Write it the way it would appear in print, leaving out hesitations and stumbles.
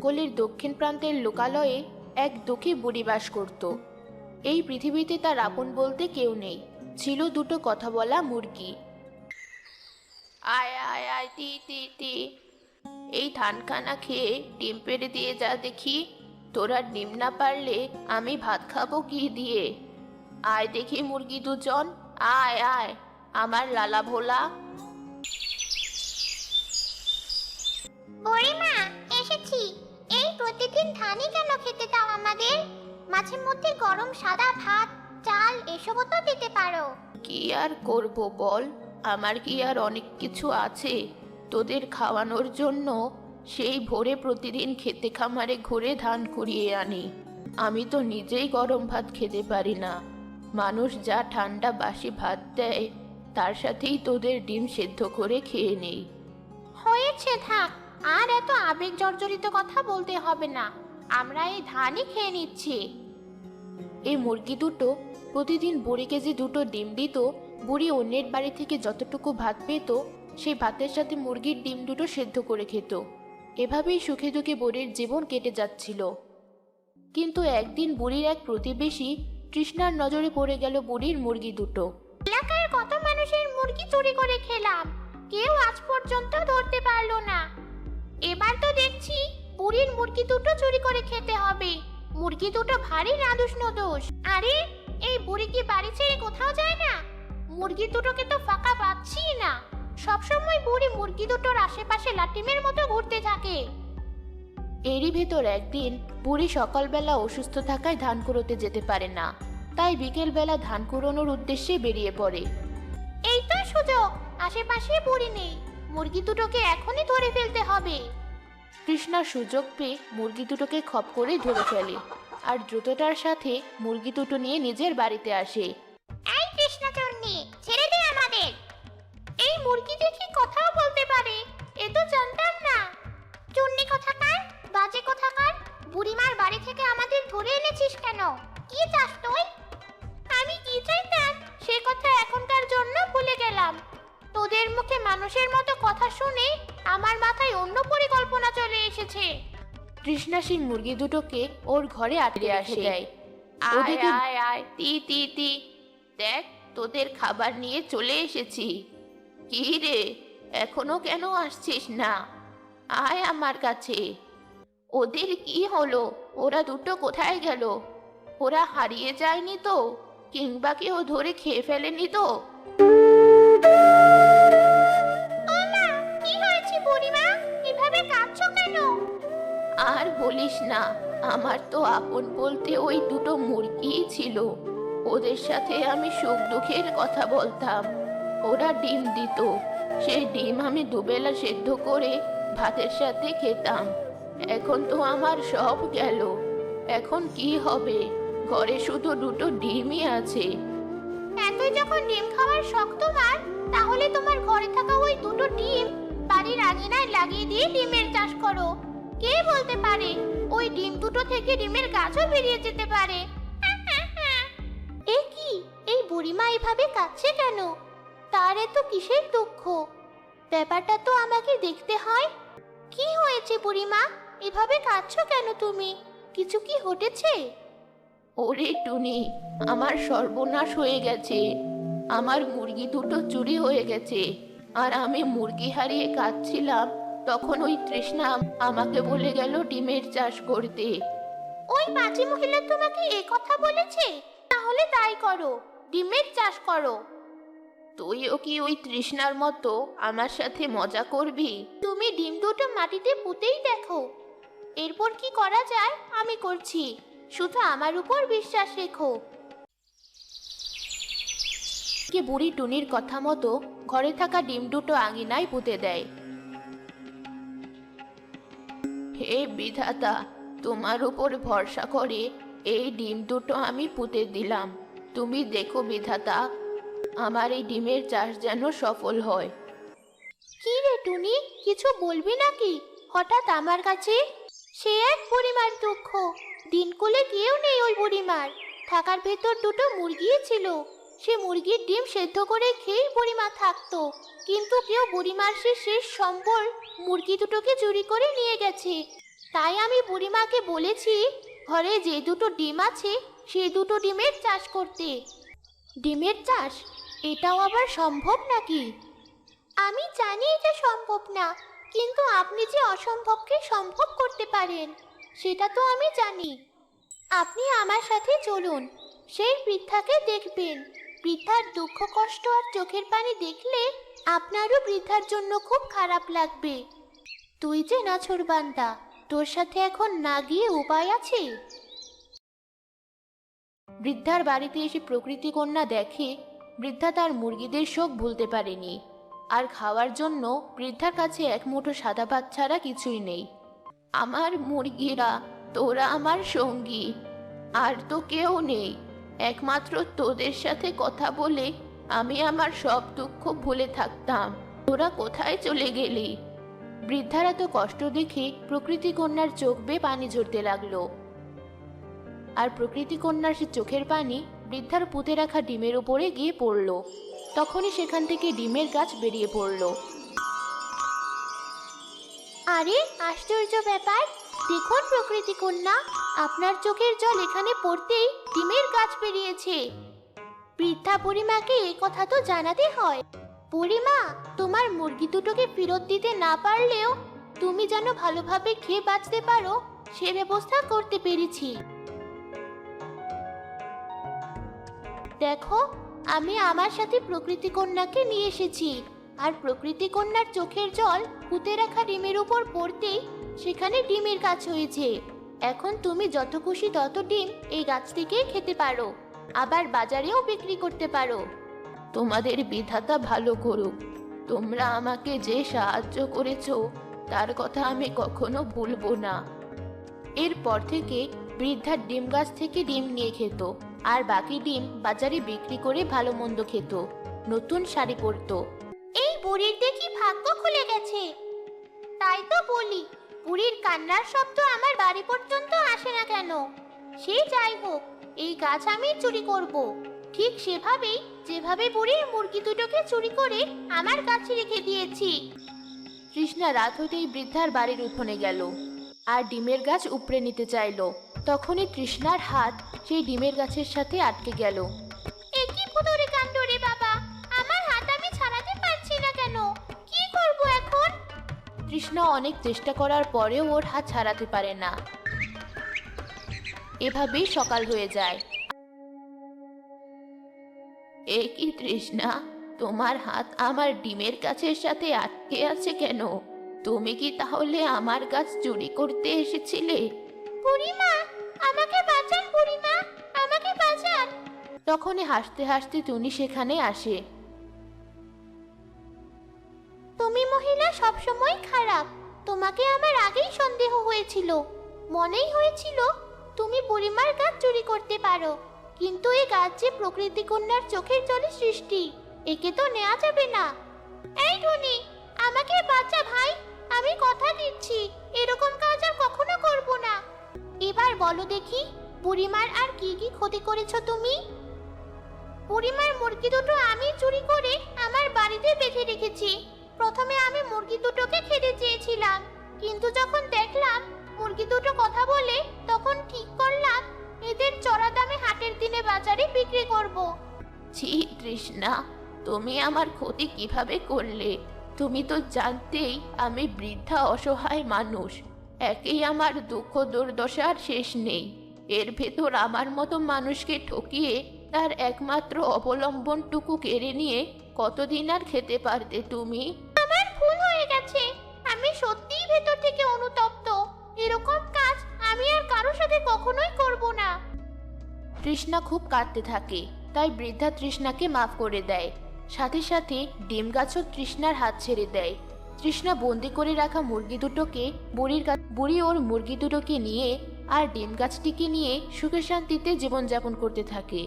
গলির দক্ষিণ প্রান্তের লোকালয়ে এক দুঃখী বুড়ি বাস করত। এই পৃথিবীতে তার আপন বলতে কেউ নেই, ছিল দুটো কথা বলা মুরগি। আয় আয় আয় তি তি তি, এই ধানখানা খেয়ে ডিম পেড়ে দিয়ে যা দেখি। তোরা ডিম না পারলে আমি ভাত খাবো কি দিয়ে? আয় দেখি মুরগি দুজন, আয় আয় আমার লালা ভোলা। বুড়িমা, এসেছি। এই প্রতিদিন ধানই কেন খেতে দাও আমাদের? মাঝে মধ্যে গরম সাদা ভাত, চাল এসবও তো দিতে পারো। কি আর করব বল, আমার কি আর অনেক কিছু আছে তোদের খাওয়ানোর জন্য? সেই ভোরে প্রতিদিন খেতে খামারে ঘুরে ধান কুড়িয়ে আনি। আমি তো নিজেই গরম ভাত খেতে পারি না। মানুষ যা ঠান্ডা বাসি ভাত দেয় তার সাথেই তোদের ডিম সেদ্ধ করে খেয়ে নেই। হয়েছে, থাক। আর এত আবেগ জর্জরিত কথা বলতে হবে না। আমরা এই ধানই খেয়ে নিচ্ছি। এই মুরগি দুটো প্রতিদিন বুড়িকে যে দুটো ডিম দিত, বুড়ি অন্যের বাড়ি থেকে যতটুকু ভাত পেত সেই ভাতের সাথে মুরগির ডিম দুটো সেদ্ধ করে খেত। এভাবেই সুখে দুঃখে বুড়ির জীবন কেটে যাচ্ছিল। কিন্তু একদিন বুড়ির এক প্রতিবেশী তৃষ্ণার নজরে পড়ে গেল বুড়ির মুরগি দুটো। এলাকার কত মানুষের মুরগি চুরি করে খেলাম, কেউ আজ পর্যন্ত ধরতে পারলো না। এবার তো দেখছি বুড়ির মুরগি দুটো চুরি করে খেতে হবে। মুরগি দুটো ভারী নাদুস নদোষ। আরে, এই বুড়ি কি বাড়ি ছেড়ে কোথাও যায় না? মুরগি দুটোকে তো ফাঁকা পাচ্ছি না। সবসময় বুড়ি মুরগি দুটোর আশেপাশে লাটিমের মতো ঘুরতে থাকে। এরই ভেতর একদিন বুড়ি সকালবেলা অসুস্থ থাকায় ধান কুড়োতে যেতে পারে না, তাই বিকেলবেলা ধান কুড়োনোর উদ্দেশ্যে বেরিয়ে পড়ে। এই তো সুযোগ, আশেপাশে বুড়ি নেই। মুরগি দুটোকে এখনই ধরে ফেলতে হবে। তৃষ্ণা সুযোগ পেয়ে মুরগি দুটোকে খপ করে ধরে ফেলে আর দ্রুততার সাথে মুরগি দুটো নিয়ে নিজের বাড়িতে আসে। এই কৃষ্ণচন্ডী, ছেড়ে দে আমাদের। এই মুরগি দেখি কথাও বলতে পারে, এ তো জানতাম না। চুন্নি কোথাকার, বাজে কোথাকার, বুড়িমার বাড়ি থেকে আমাদের ধরে এনেছিস কেন? কি চাস তুই? আমি কি চাইতাম সে কথা এখনকার জন্য ভুলে গেলাম। তোদের মুখে মানুষের মতো কথা শুনে আমার মাথায় অন্য পরিকল্পনা চলে এসেছে। তৃষ্ণা সেই মুরগি দুটোকে ওর ঘরে আটকে আসে দেয়। আয় আয় আয় তি তি তি, দেখ তোদের খাবার নিয়ে চলে এসেছি। কি রে, এখনো কেন আসছিস না? আয় আমার কাছে। ওদের কি হলো? ওরা দুটো কোথায় গেল? ওরা হারিয়ে যায়নি তো? কিংবা কেউ ধরে খেয়ে ফেলেনি তো? ওমা, কি হয়েছে বুড়িমা? এভাবে কাঁদছো কেন? আর বলিস না, আমার তো আপন বলতে ওই দুটো মুরগিই ছিল। ওদের সাথে আমি সুখ দুঃখের কথা বলতাম। ওরা ডিম দিত, সেই ডিম আমি দুবেলা সেদ্ধ করে ভাতের সাথে খেতাম। এখন তো আমার সব গেল। এখন কি হবে? ঘরে শুধু দুটো ডিমই আছে। এতই যখন ডিম খাওয়ার শখ তোমার, তাহলে তোমার ঘরে থাকা ওই দুটো ডিম বাড়ির আঙিনায় লাগিয়ে দিয়ে ডিমের চাষ করো। কে বলতে পারে, ওই ডিম দুটো থেকে ডিমের গাছও বেরিয়ে যেতে পারে। এ কি, এই বুড়িমা এভাবে কাঁদছে কেন? তার এত কিসের দুঃখ? ব্যাপারটা তো আমাকে দেখতে হয়। কি হয়েছে বুড়িমা? এভাবে কাঁদছো কেন তুমি? কিছু কি ঘটেছে? ওরে টুনি, আমার সর্বনাশ হয়ে গেছে। আমার মুরগি দুটো চুরি হয়ে গেছে। আর আমি মুরগি হারিয়ে কাঁদছিলাম, তখন ওই তৃষ্ণা আমাকে বলে গেল ডিমের চাষ করতে। ওই পাজি মহিলা তোমাকে এই কথা বলেছে? তাহলে তাই করো, ডিমের চাষ করো। তুইও কি ওই তৃষ্ণার মতো আমার সাথে মজা করবি? তুমি ডিম দুটো মাটিতে পুঁতেই দেখো। এরপর কি করা যায় আমি করছি, শুধু আমার উপর বিশ্বাস রেখো। কে বুড়ি টুনির কথা মতো ঘরে থাকা ডিম দুটো আঙিনায় পুঁতে দেয়। হে বিধাতা, তোমার উপর ভরসা করে এই ডিম দুটো আমি পুঁতে দিলাম। তুমি দেখো বিধাতা, আমার এই ডিমের চাষ যেন সফল হয়। কি রে টুনি, কিছু বলবি নাকি হঠাৎ আমার কাছে? সে এক বুড়িমার দুঃখ। দিনকুলে কেউ নেই ওই বুড়িমার। থাকার ভেতর দুটো মুরগি ছিল। সে মুরগির ডিম সেদ্ধ করে খেয়েই বুড়িমা থাকতো। কিন্তু কেউ বুড়িমার সে শেষ সম্বল মুরগি দুটোকে চুরি করে নিয়ে গেছে। তাই আমি বুড়িমাকে বলেছি ঘরে যে দুটো ডিম আছে সেই দুটো ডিমের চাষ করতে। ডিমের চাষ? এটাও আবার সম্ভব নাকি? আমি জানি এটা সম্ভব না, কিন্তু আপনি যে অসম্ভবকে সম্ভব করতে পারেন সেটা তো আমি জানি। আপনি আমার সাথে চলুন, সেই বৃদ্ধাকে দেখবেন। বৃদ্ধার দুঃখ কষ্ট আর চোখের পানি দেখলে আপনারও বৃদ্ধার জন্য খুব খারাপ লাগবে। তুই যে নাছোড়বান্দা, তোর সাথে এখন না গিয়ে উপায় আছে? বৃদ্ধার বাড়িতে এসে প্রকৃতি কন্যা দেখে বৃদ্ধা তার মুরগিদের শোক ভুলতে পারেনি, আর খাওয়ার জন্য বৃদ্ধার কাছে এক মুঠো সাদা ভাত ছাড়া কিছুই নেই। আমার মুরগিরা, তোরা আমার সঙ্গী, আর তো কেউ নেই। একমাত্র তোদের সাথে কথা বলে আমি আমার সব দুঃখ ভুলে থাকতাম। তোরা কোথায় চলে গেলি? বৃদ্ধার এত কষ্ট দেখে প্রকৃতি কন্যার চোখ বেয়ে পানি ঝরতে লাগলো, আর প্রকৃতি কন্যার সে চোখের পানি বৃদ্ধার পুঁতে রাখা ডিমের উপরে গিয়ে পড়ল। তখনই সেখান থেকে ডিমের গাছ বেরিয়ে পড়ল। আরে আশ্চর্য ব্যাপার! দেখুন প্রকৃতি কন্যা, আপনার চোখের জল এখানে পড়তেই ডিমের গাছ বেরিয়েছে। বৃদ্ধা বুড়িমাকে এই কথা তো জানাতে হয়। বুড়িমা, তোমার মুরগি দুটোকে ফেরত দিতে না পারলেও তুমি যেন ভালোভাবে খেয়ে বাঁচতে পারো সে ব্যবস্থা করতে পেরেছি। দেখো, আমি আমার সাথে প্রকৃতি কন্যাকে নিয়ে এসেছি, আর প্রকৃতি কন্যার চোখের জল পুঁতে রাখা ডিমের উপর পড়তেই সেখানে ডিমের গাছ হয়েছে। এখন তুমি যত খুশি তত ডিম এই গাছ থেকে খেতে পারো, আবার বাজারেও বিক্রি করতে পারো। তোমাদের বিধাতা ভালো করুক। তোমরা আমাকে যে সাহায্য করেছো তার কথা আমি কখনো ভুলবো না। এরপর থেকে বৃদ্ধার ডিম গাছ থেকে ডিম নিয়ে খেত, আর বাকি ডিম বাজারে বিক্রি করে ভালো মন্দ খেত, নতুন শাড়ি পরতো। এই বুড়ির দেখি ভাগ্য খুলে গেছে। তাই তো বলি, বুড়ির কান্নার শব্দ আমার বাড়ি পর্যন্ত আসে না কেন? সে যাই হোক, এই গাছ আমি চুরি করব, ঠিক সেভাবেই যেভাবে বুড়ির মুরগি দুটোকে চুরি করে আমার কাছে রেখে দিয়েছি। তৃষ্ণা রাত হতেই বৃদ্ধার বাড়ির উঠোনে গেল আর ডিমের গাছ উপড়ে নিতে চাইল। তখনই তৃষ্ণার হাত সেই ডিমের গাছের সাথে আটকে গেল। এ কি ভুতুড়ে কাণ্ড রে বাবা! আমার হাত আমি ছাড়াতে পারছি না কেন? কি করব এখন? তৃষ্ণা অনেক চেষ্টা করার পরেও ওর হাত ছাড়াতে পারে না। এভাবেই সকাল হয়ে যায়। এ কি তৃষ্ণা, তোমার হাত আমার ডিমের গাছের সাথে আটকে আছে কেন? তুমি কি তাহলে আমার গাছ চুরি করতে এসেছিলে? বুড়িমা, আমাকে বাঁচান! বুড়িমা, আমাকে বাঁচান! তখনই হাসতে হাসতে টুনি সেখানে আসে। তুমি মহিলা সবসময় খারাপ। তোমাকে আমার আগেই সন্দেহ হয়েছিল। মনেই হয়েছিল তুমি বুড়িমার গাছ চুরি করতে পারো, কিন্তু এই গাছ যে প্রকৃতি কন্যার চোখের জলে সৃষ্টি, একে তো নেওয়া যাবে না। এই টুনি, আমাকে বাঁচা ভাই, আমি কথা দিচ্ছি এরকম কাজ আর কখনো করব না। এবার বলো দেখি, বুড়িমার আর কি কি ক্ষতি করেছো তুমি? বুড়িমার মুরগি দুটো আমি চুরি করে আমার বাড়িতে বেঁধে রেখেছি। প্রথমে আমি মুরগি দুটোকে খেতে চেয়েছিলাম, কিন্তু যখন দেখলাম মুরগি দুটো কথা বলে, তখন ঠিক করলাম এদের চড়া দামে হাটের দিনে বাজারে বিক্রি করব। ছি তৃষ্ণা, তুমি আমার ক্ষতি কিভাবে করলে? তুমি তো জানতেই আমি বৃদ্ধা অসহায় মানুষ। একেই আমার দুঃখ দুর্দশার শেষ নেই, এর ভেতর আমার মতো মানুষকে ঠকিয়ে তার একমাত্র অবলম্বনটুকু কেড়ে নিয়ে কতদিন আর খেতে পারতে তুমি? আমার ভুল হয়ে গেছে, আমি সত্যিই ভেতর থেকে অনুতপ্ত। এরকম কাজ আমি আর কারোর সাথে কখনোই করব না। তৃষ্ণা খুব কাঁদতে থাকে, তাই বৃদ্ধা তৃষ্ণাকে মাফ করে দেয়। সাথে সাথে ডিম গাছও তৃষ্ণার হাত ছেড়ে দেয়। তৃষ্ণা বন্দি করে রাখা মুরগি দুটোকে বুড়ি ওর মুরগি দুটোকে নিয়ে আর ডিম গাছটিকে নিয়ে সুখে শান্তিতে জীবনযাপন করতে থাকে।